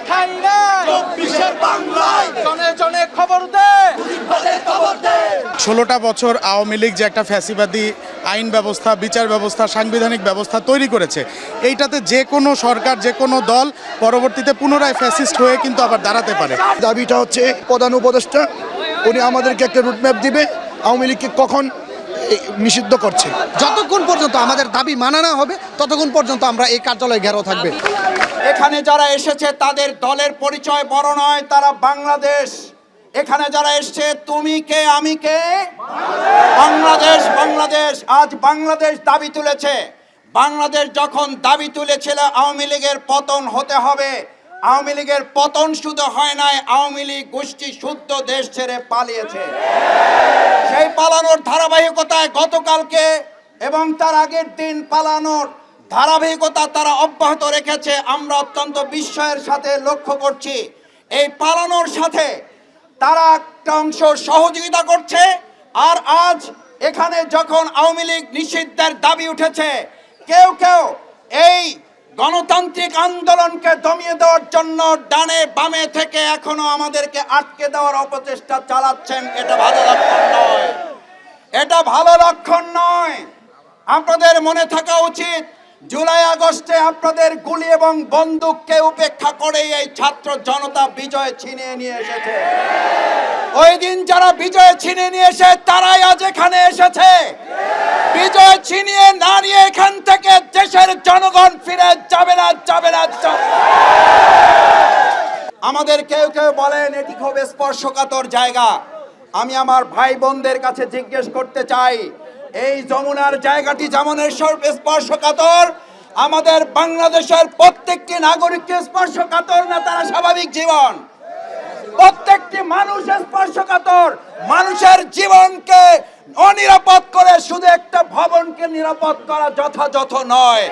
ঠাঁই নাই 24-এর বাংলায় জনে জনে খবর দে 16টা বছর আওয়ামী লীগ যে একটা ফ্যাসিবাদী আইন ব্যবস্থা, বিচার ব্যবস্থা, সাংবিধানিক ব্যবস্থা তৈরি করেছে, এইটাতে যে কোনো সরকার, যে কোনো দল পরবর্তীতে পুনরায় ফ্যাসিস্ট হয়ে কিন্তু আবার দাঁড়াতে পারে। দাবিটা হচ্ছে প্রধান উপদেষ্টা উনি আমাদেরকে একটা রুটম্যাপ দিবে আওয়ামী লীগকে কখন নিষিদ্ধ করছে। যতক্ষণ পর্যন্ত আমাদের দাবি মানা না হবে ততক্ষণ পর্যন্ত আমরা এই কার্যালয় ঘেরাও থাকবে। এখানে যারা এসেছে তাদের দলের পরিচয় বড় নয়, তারা বাংলাদেশ। এখানে যারা এসেছে তুমি কে আমি কে, বাংলাদেশ। বাংলাদেশ আজ বাংলাদেশ দাবি তুলেছে। বাংলাদেশ যখন দাবি তুলেছিল আওয়ামী লীগের পতন হতে হবে, আওয়ামী লীগের পতন শুধু হয় নাই, আওয়ামী লীগ গোষ্ঠী শুদ্ধ দেশ ছেড়ে পালিয়েছে। সেই পালানোর ধারাবাহিকতায় গতকালকে এবং তার আগের দিন পালানোর ধারাবাহিকতা তারা অব্যাহত রেখেছে। আমরা অত্যন্ত বিস্ময়ের সাথে লক্ষ্য করছি এই পালানোর সাথে তারা একটা অংশ সহযোগিতা করছে। আর আজ এখানে যখন আওয়ামী লীগ নিষিদ্ধের দাবি উঠেছে, কেউ কেউ এই গণতান্ত্রিক আন্দোলনকে দমিয়ে দেওয়ার জন্য ডানে বামে থেকে এখনো আমাদেরকে আটকে দেওয়ার অপচেষ্টা চালাচ্ছেন। এটা ভালো লক্ষণ নয়, এটা ভালো লক্ষণ নয়। আপনাদের মনে থাকা উচিত জুলাই আগস্টে আপনাদের গুলি এবং বন্দুককে উপেক্ষা করে এই ছাত্র জনতা বিজয় ছিনিয়ে নিয়ে এসেছে। ওই দিন যারা বিজয় ছিনিয়ে নিয়ে এসে তারাই আজ এখানে এসেছে। বিজয় ছিনিয়ে না নিয়ে এখান থেকে দেশের জনগণ ফিরে যাবে না, যাবে না। আমাদের কেউ কেউ বলেন এটি খুব স্পর্শকাতর জায়গা। আমি আমার ভাই বোনদের কাছে জিজ্ঞেস করতে চাই, এই যমুনার জায়গাটি যেমন স্পর্শকাতর, আমাদের বাংলাদেশের প্রত্যেকটি নাগরিককে স্পর্শকাতর না তারা স্বাভাবিক জীবন? প্রত্যেকটি মানুষ স্পর্শকাতর। মানুষের জীবনকে অনিরাপদ করে শুধু একটা ভবনকে নিরাপদ করা যথাযথ নয়।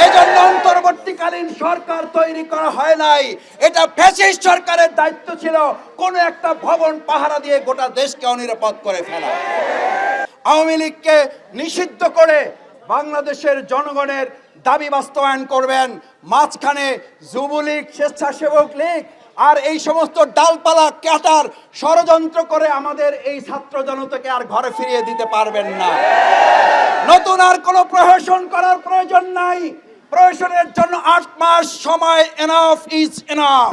এজন্য অন্তর্বর্তীকালীন সরকার তৈরি করা হয় নাই। এটা ফ্যাসিস্ট সরকারের দায়িত্ব ছিল কোন একটা ভবন পাহারা দিয়ে গোটা দেশকে অনিরাপদ করে ফেলা। আওয়ামী লীগকে নিষিদ্ধ করে বাংলাদেশের জনগণের দাবি বাস্তবায়ন করবেন। মাঝখানে যুবলীগ, স্বেচ্ছাসেবক লীগ আর এই সমস্ত ডালপালা কাটার ষড়যন্ত্র করে আমাদের এই ছাত্র জনতাকে আর ঘরে ফিরিয়ে দিতে পারবেন না। নতুন আর কোনো প্রহসন করার প্রয়োজন নাই। প্রহসনের জন্য 8 মাস সময় এনাফ ইজ এনাফ।